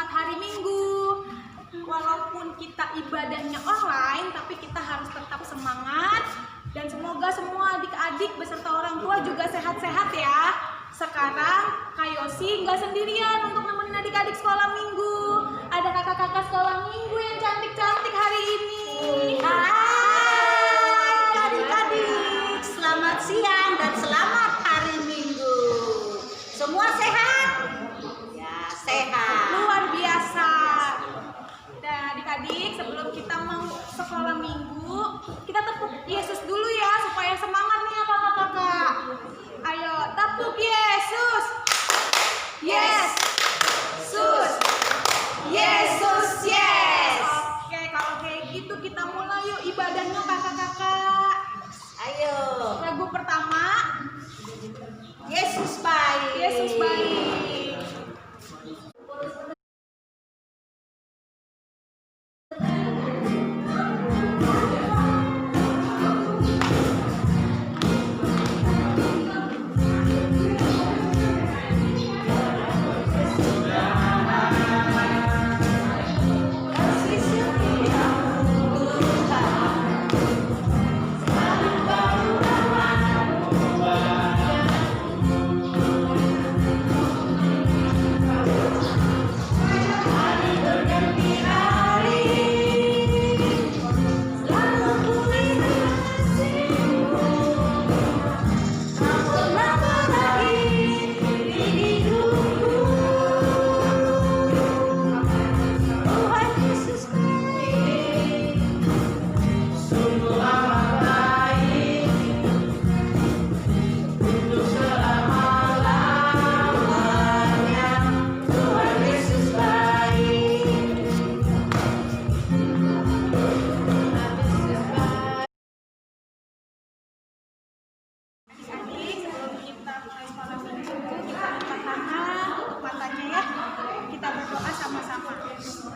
selamat hari Minggu. Walaupun kita ibadahnya online, tapi kita harus tetap semangat. Dan semoga semua adik-adik beserta orang tua juga sehat-sehat ya. Sekarang Kak Yosi nggak sendirian untuk nemenin adik-adik sekolah minggu. Ada kakak-kakak sekolah minggu yang cantik-cantik hari ini. Hai adik-adik, selamat siang dan selamat hari Minggu. Semua sehat? Ya, sehat. Luar biasa. Dan adik-adik, sebelum kita mau sekolah minggu, kita tepuk Yesus dulu ya supaya semangat nih ya kakak-kakak. Ayo, tepuk Yesus. Yes. Sus. Yesus, yes. Oke, kalau kayak gitu kita mulai yuk ibadahnya kakak-kakak. Ayo. Lagu pertama, Yesus baik. Yesus baik.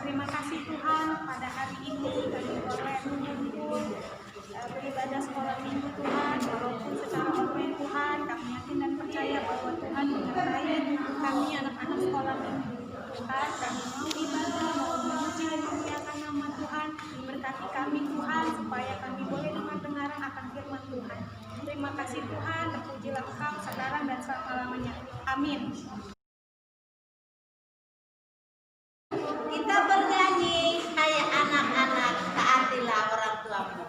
Terima kasih Tuhan, pada hari ini kami boleh mengumpul beribadah sekolah minggu Tuhan. Walaupun secara online Tuhan, kami yakin dan percaya bahwa Tuhan menyertai kami anak-anak sekolah minggu. Tuhan, kami mau ibadah, mau memuji dan memuliakan nama Tuhan. Berkati kami Tuhan, supaya kami boleh dengar-dengaran akan firman Tuhan. Terima kasih Tuhan, terpujilah Engkau sekarang dan selama-lamanya. Amin. Kita bernyanyi, hai anak-anak, taatilah orang tuamu.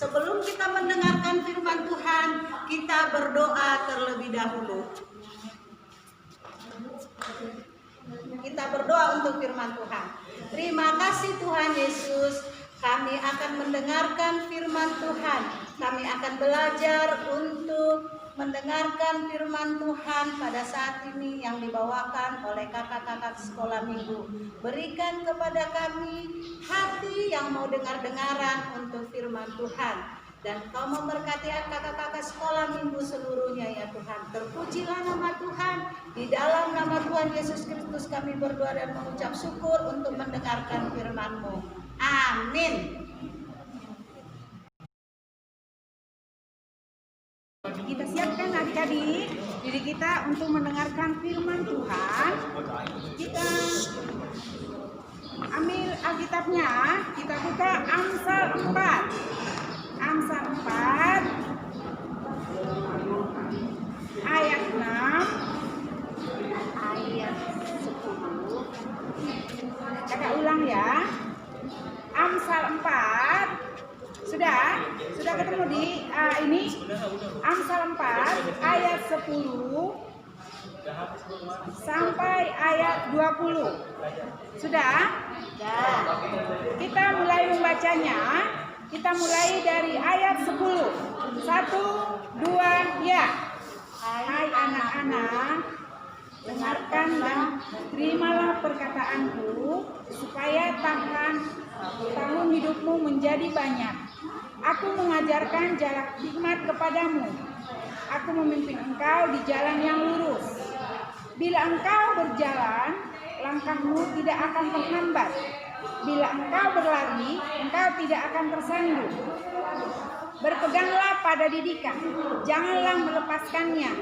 Sebelum kita mendengarkan firman Tuhan, kita berdoa terlebih dahulu. Kita berdoa untuk firman Tuhan. Terima kasih Tuhan Yesus, kami akan mendengarkan firman Tuhan. Kami akan belajar untuk mendengarkan firman Tuhan pada saat ini yang dibawakan oleh kakak-kakak sekolah minggu. Berikan kepada kami hati yang mau dengar-dengaran untuk firman Tuhan. Dan Kau memberkati kakak-kakak sekolah minggu seluruhnya ya Tuhan. Terpujilah nama Tuhan. Di dalam nama Tuhan Yesus Kristus kami berdoa dan mengucap syukur untuk mendengarkan firman-Mu. Amin. Kita siapkan adik-adik diri kita untuk mendengarkan firman Tuhan. Kita ambil Alkitabnya, kita buka Amsal 4. Amsal 4 ayat 6 ayat 10. Kakak ulang ya. Amsal 4. Sudah ketemu di ini Amsal Amsal 4 ayat 10 sampai ayat 20. Sudah? Ya. Kita mulai membacanya. Kita mulai dari ayat 10. 1, 2, ya. Hai anak-anak, dengarkan dan terimalah perkataanku, supaya tahun hidupmu menjadi banyak. Aku mengajarkan jalan hikmat kepadamu. Aku memimpin engkau di jalan yang lurus. Bila engkau berjalan, langkahmu tidak akan terhambat. Bila engkau berlari, engkau tidak akan tersandung. Berpeganglah pada didikan, janganlah melepaskannya.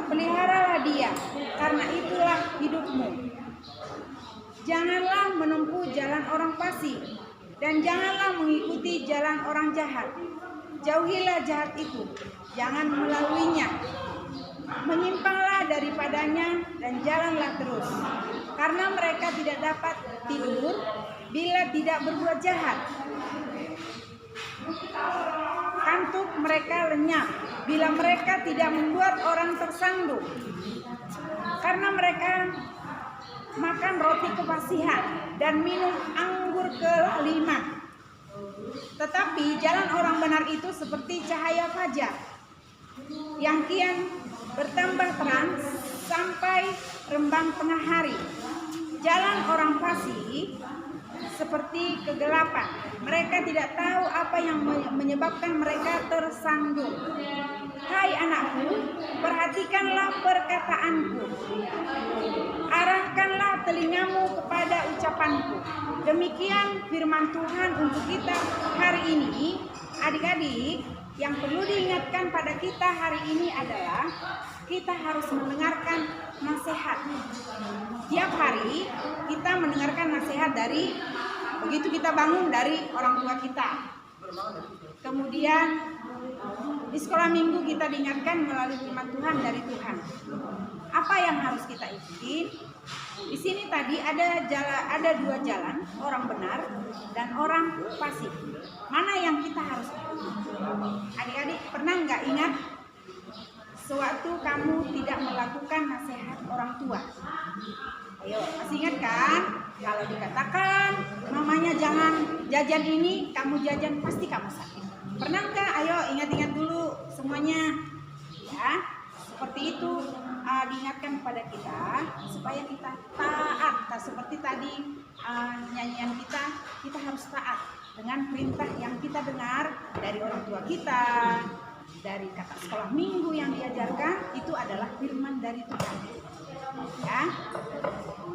Peliharalah dia, karena itulah hidupmu. Janganlah menempuh jalan orang fasik, dan janganlah mengikuti jalan orang jahat. Jauhilah jahat itu, jangan melaluinya. Menyimpanglah daripadanya dan jalanlah terus, karena mereka tidak dapat tidur bila tidak berbuat jahat. Kantuk mereka lenyap bila mereka tidak membuat orang tersandung, karena mereka makan roti kefasihan dan minum anggur kelaliman. Tetapi jalan orang benar itu seperti cahaya fajar yang kian bertambah terang sampai rembang tengah hari. Jalan orang fasik seperti kegelapan. Mereka tidak tahu apa yang menyebabkan mereka tersandung. Hai anakku, perhatikanlah perkataanku. Arahkanlah telingamu kepada ucapanku. Demikian firman Tuhan untuk kita hari ini. Adik-adik, yang perlu diingatkan pada kita hari ini adalah kita harus mendengarkan nasihat. Tiap hari kita mendengarkan nasihat dari begitu kita bangun dari orang tua kita. Kemudian di sekolah minggu kita diingatkan melalui firman Tuhan dari Tuhan. Apa yang harus kita ikuti? Di sini tadi ada dua jalan, orang benar dan orang fasik. Mana yang kita harus ikuti? Adik-adik pernah nggak ingat sewaktu kamu tidak melakukan nasihat orang tua? Ayo, masih ingat kan? Kalau dikatakan mamanya jangan jajan ini, kamu jajan pasti kamu sakit. Pernah nggak? Ayo ingat-ingat dulu semuanya. Ya, seperti itu diingatkan kepada kita supaya kita taat. Seperti tadi nyanyian kita harus taat dengan perintah yang kita dengar dari orang tua kita, dari kata sekolah minggu yang diajarkan, itu adalah firman dari Tuhan. Ya.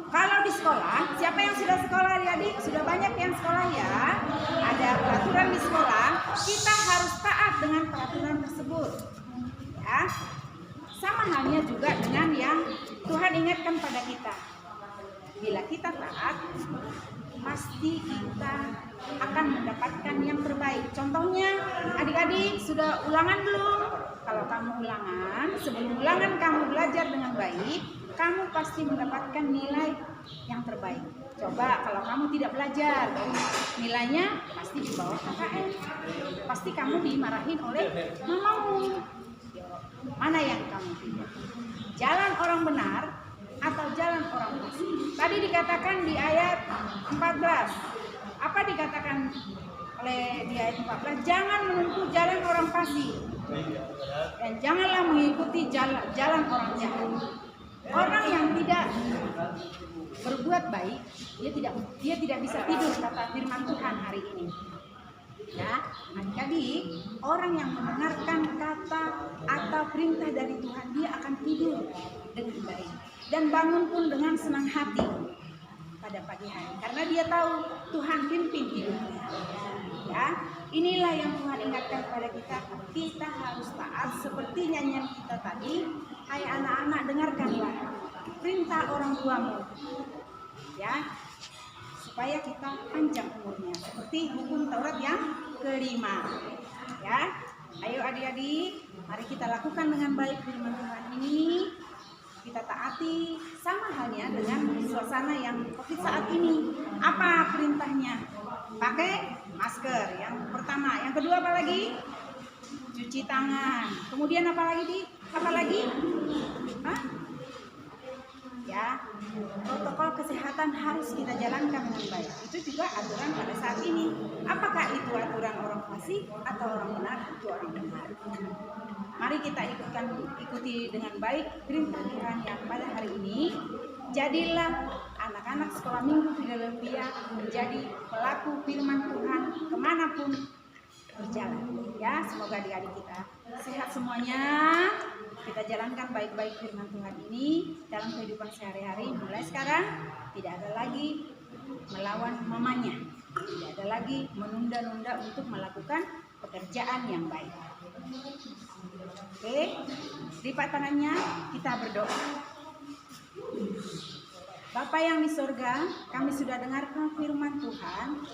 Kalau di sekolah, siapa yang sudah sekolah adik-adik? Sudah banyak yang sekolah ya. Ada peraturan di sekolah, kita harus taat dengan peraturan tersebut. Ya. Sama halnya juga dengan yang Tuhan ingatkan pada kita. Bila kita taat, pasti kita akan mendapatkan yang terbaik. Contohnya, adik-adik sudah ulangan belum? Kalau kamu ulangan, sebelum ulangan kamu belajar dengan baik, kamu pasti mendapatkan nilai yang terbaik. Coba kalau kamu tidak belajar, nilainya pasti di bawah KKM. Pasti kamu dimarahin oleh mamamu. Mana yang kamu pilih? Jalan orang benar atau jalan orang fasik? Tadi dikatakan di ayat 14. Apa dikatakan oleh di ayat 14? Jangan menempuh jalan orang fasik dan janganlah mengikuti jalan orang jahat. Orang yang tidak berbuat baik, dia tidak bisa tidur, kata firman Tuhan hari ini. Ya, adik-adik, orang yang mendengarkan kata atau perintah dari Tuhan, dia akan tidur dengan baik dan bangun pun dengan senang hati pada pagi hari, karena dia tahu Tuhan pimpin hidupnya. Ya, inilah yang Tuhan ingatkan kepada kita. Kita harus taat seperti nyanyian kita tadi. Hai anak-anak, dengarkanlah perintah orang tuamu. Ya, supaya kita panjang umurnya, seperti hukum Taurat yang kelima. Ya, ayo adik-adik, mari kita lakukan dengan baik firman Tuhan ini. Kita taati, sama halnya dengan suasana yang seperti saat ini. Apa perintahnya? Pakai masker yang pertama. Yang kedua apa lagi? cuci tangan. Kemudian apa lagi? Hah? Ya, protokol kesehatan harus kita jalankan dengan baik. Itu juga aturan pada saat ini. Apakah itu aturan orang fasik atau orang benar? Itu orang benar. Mari kita ikuti dengan baik perintah Tuhan yang pada hari ini. Jadilah anak-anak sekolah minggu Philadelphia menjadi pelaku firman Tuhan kemanapun berjalan. Ya, semoga adik-adik kita sehat semuanya. Kita jalankan baik-baik firman Tuhan ini dalam kehidupan sehari-hari. Mulai sekarang tidak ada lagi melawan mamanya, tidak ada lagi menunda-nunda untuk melakukan pekerjaan yang baik. Oke, lipat tangannya, kita berdoa. Bapa yang di sorga, kami sudah dengarkan firman Tuhan.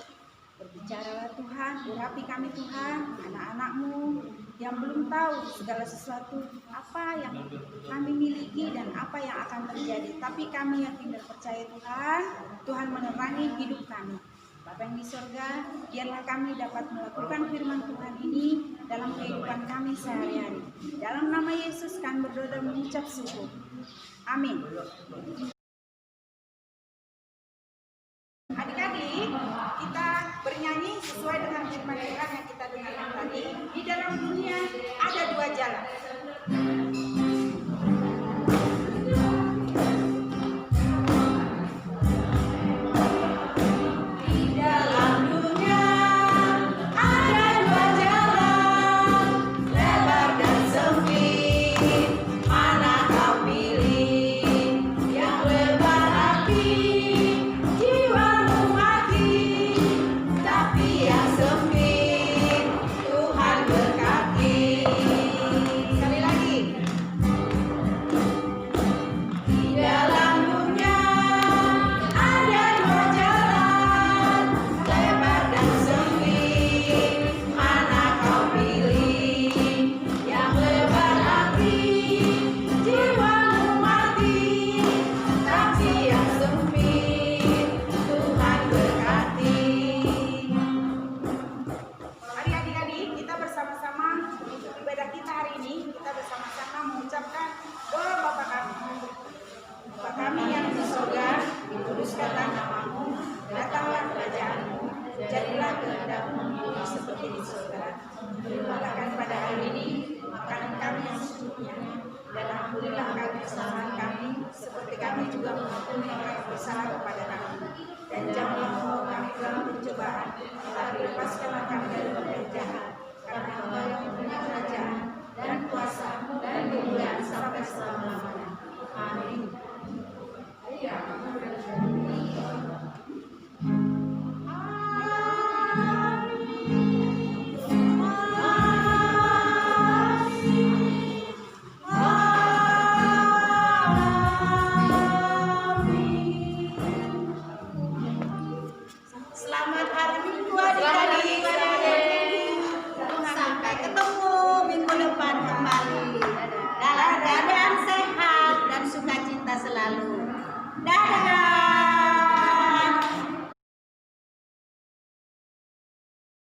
Berbicaralah Tuhan, urapi kami Tuhan, anak-anak-Mu yang belum tahu segala sesuatu apa yang kami miliki dan apa yang akan terjadi. Tapi kami yakin dan percaya Tuhan, Tuhan menerangi hidup kami. Bapa yang di sorga, biarlah kami dapat melakukan firman Tuhan ini dalam kehidupan kami sehari-hari. Dalam nama Yesus kami berdoa dan mengucap syukur. Amin. Adik-adik, kita bernyanyi sesuai dengan firman Tuhan yang kita dengarkan tadi. Di dalam dunia ada dua jalan. Jadilah kehendak-Mu seperti di surga. Berikanlah pada hari ini makanan kami yang secukupnya, dan ampunilah kami kesalahan kami, seperti kami juga mengampuni orang yang bersalah kepada kami. Dan janganlah membawa kami dalam pencobaan, tetapi lepaskanlah kami dari yang jahat. Karena Engkau yang mempunyai kerajaan dan kuasa